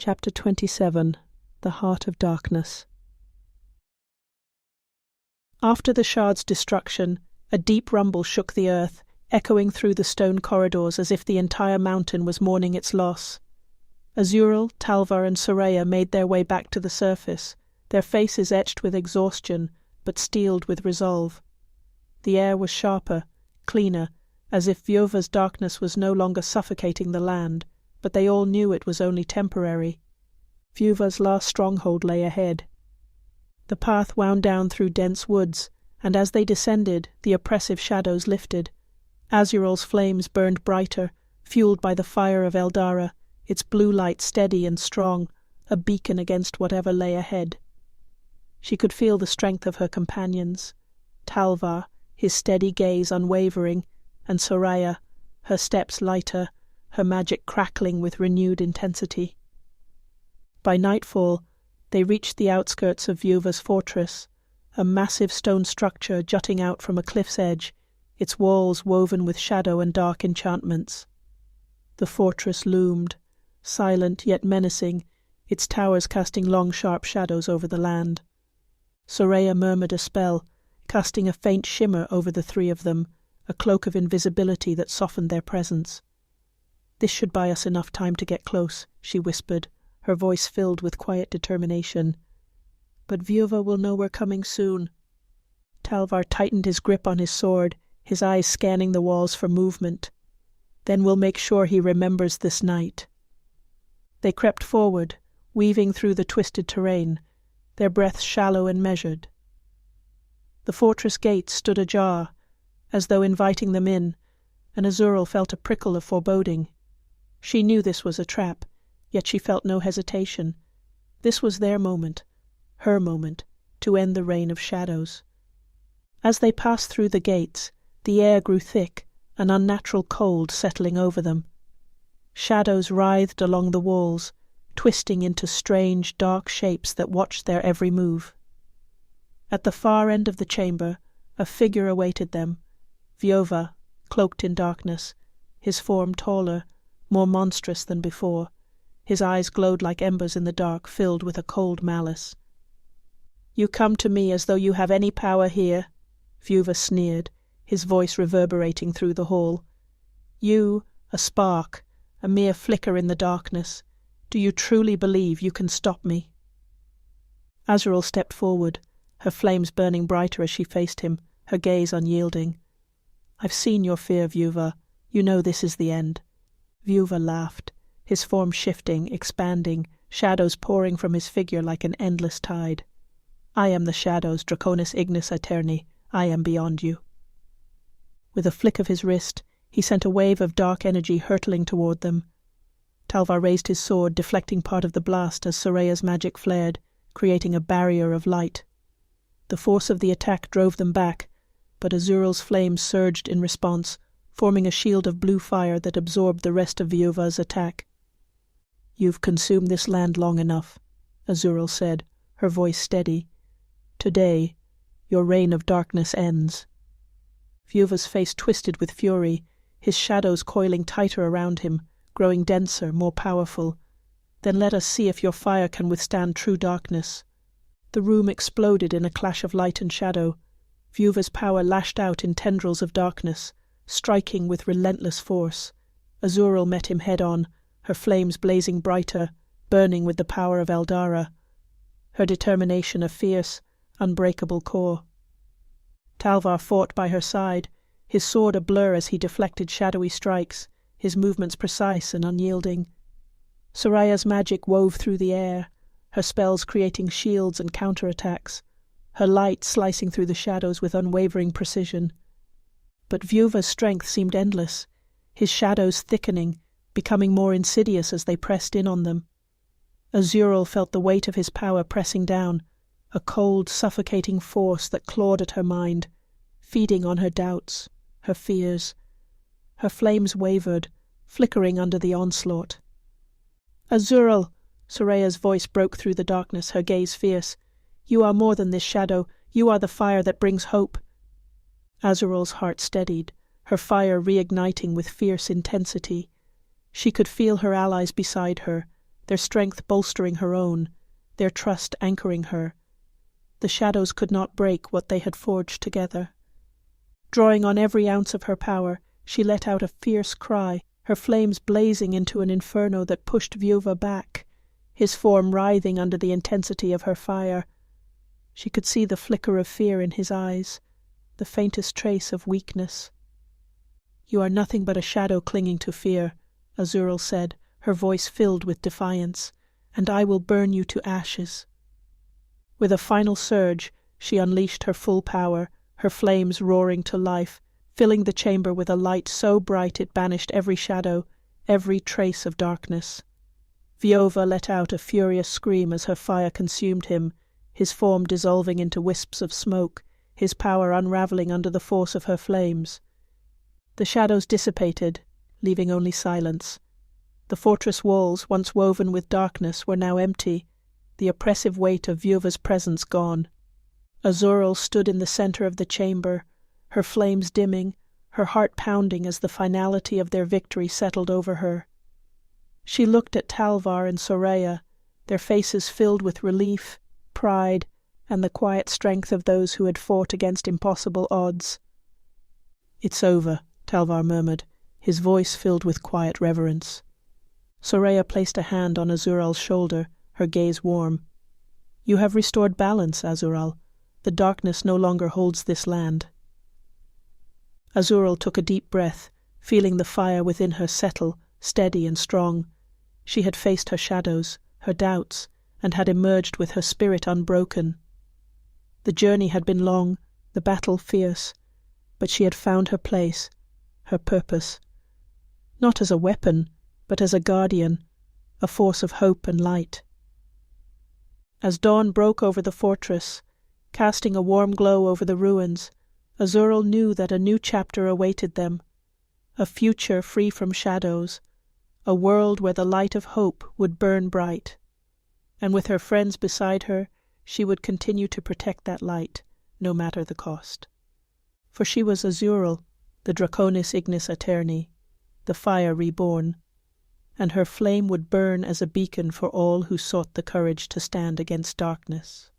Chapter 27 The Heart of Darkness. After the shard's destruction, a deep rumble shook the earth, echoing through the stone corridors as if the entire mountain was mourning its loss. Azural, Talvar and Soraya made their way back to the surface, their faces etched with exhaustion, but steeled with resolve. The air was sharper, cleaner, as if Viova's darkness was no longer suffocating the land, but they all knew it was only temporary. Viova's last stronghold lay ahead. The path wound down through dense woods, and as they descended, the oppressive shadows lifted. Azural's flames burned brighter, fueled by the fire of Eldara, its blue light steady and strong, a beacon against whatever lay ahead. She could feel the strength of her companions. Talvar, his steady gaze unwavering, and Soraya, her steps lighter, her magic crackling with renewed intensity. By nightfall, they reached the outskirts of Viova's fortress, a massive stone structure jutting out from a cliff's edge, its walls woven with shadow and dark enchantments. The fortress loomed, silent yet menacing, its towers casting long sharp shadows over the land. Soraya murmured a spell, casting a faint shimmer over the three of them, a cloak of invisibility that softened their presence. "This should buy us enough time to get close," she whispered, her voice filled with quiet determination. "But Viova will know we're coming soon." Talvar tightened his grip on his sword, his eyes scanning the walls for movement. "Then we'll make sure he remembers this night." They crept forward, weaving through the twisted terrain, their breaths shallow and measured. The fortress gates stood ajar, as though inviting them in, and Azural felt a prickle of foreboding. She knew this was a trap, yet she felt no hesitation. This was their moment, her moment, to end the reign of shadows. As they passed through the gates, the air grew thick, an unnatural cold settling over them. Shadows writhed along the walls, twisting into strange, dark shapes that watched their every move. At the far end of the chamber, a figure awaited them, Viova, cloaked in darkness, his form taller, more monstrous than before. His eyes glowed like embers in the dark, filled with a cold malice. "You come to me as though you have any power here," Viova sneered, his voice reverberating through the hall. "You, a spark, a mere flicker in the darkness. Do you truly believe you can stop me?" Azural stepped forward, her flames burning brighter as she faced him, her gaze unyielding. "I've seen your fear, Viova. You know this is the end." Viova laughed, his form shifting, expanding, shadows pouring from his figure like an endless tide. "I am the shadows, Draconis Ignis Aeterni. I am beyond you." With a flick of his wrist, he sent a wave of dark energy hurtling toward them. Talvar raised his sword, deflecting part of the blast as Soraya's magic flared, creating a barrier of light. The force of the attack drove them back, but Azural's flames surged in response, forming a shield of blue fire that absorbed the rest of Viova's attack. "You've consumed this land long enough," Azural said, her voice steady. "Today, your reign of darkness ends." Viova's face twisted with fury, his shadows coiling tighter around him, growing denser, more powerful. "Then let us see if your fire can withstand true darkness." The room exploded in a clash of light and shadow. Viova's power lashed out in tendrils of darkness, striking with relentless force. Azural met him head-on, her flames blazing brighter, burning with the power of Eldara, her determination a fierce, unbreakable core. Talvar fought by her side, his sword a blur as he deflected shadowy strikes, his movements precise and unyielding. Soraya's magic wove through the air, her spells creating shields and counterattacks, her light slicing through the shadows with unwavering precision. But Viova's strength seemed endless, his shadows thickening, becoming more insidious as they pressed in on them. Azural felt the weight of his power pressing down, a cold, suffocating force that clawed at her mind, feeding on her doubts, her fears. Her flames wavered, flickering under the onslaught. "Azural!" Soraya's voice broke through the darkness, her gaze fierce. "You are more than this shadow. You are the fire that brings hope." Azural's heart steadied, her fire reigniting with fierce intensity. She could feel her allies beside her, their strength bolstering her own, their trust anchoring her. The shadows could not break what they had forged together. Drawing on every ounce of her power, she let out a fierce cry, her flames blazing into an inferno that pushed Vyuva back, his form writhing under the intensity of her fire. She could see the flicker of fear in his eyes, the faintest trace of weakness. "You are nothing but a shadow clinging to fear," Azural said, her voice filled with defiance, "and I will burn you to ashes." With a final surge, she unleashed her full power, her flames roaring to life, filling the chamber with a light so bright it banished every shadow, every trace of darkness. Vyuva let out a furious scream as her fire consumed him, his form dissolving into wisps of smoke, his power unravelling under the force of her flames. The shadows dissipated, leaving only silence. The fortress walls, once woven with darkness, were now empty, the oppressive weight of Vyuva's presence gone. Azural stood in the centre of the chamber, her flames dimming, her heart pounding as the finality of their victory settled over her. She looked at Talvar and Soraya, their faces filled with relief, pride, and the quiet strength of those who had fought against impossible odds. "It's over," Talvar murmured, his voice filled with quiet reverence. Soraya placed a hand on Azural's shoulder, her gaze warm. "You have restored balance, Azural. The darkness no longer holds this land." Azural took a deep breath, feeling the fire within her settle, steady and strong. She had faced her shadows, her doubts, and had emerged with her spirit unbroken. The journey had been long, the battle fierce, but she had found her place, her purpose. Not as a weapon, but as a guardian, a force of hope and light. As dawn broke over the fortress, casting a warm glow over the ruins, Azural knew that a new chapter awaited them, a future free from shadows, a world where the light of hope would burn bright. And with her friends beside her, she would continue to protect that light, no matter the cost. For she was Azural, the Draconis Ignis Aeterni, the fire reborn, and her flame would burn as a beacon for all who sought the courage to stand against darkness.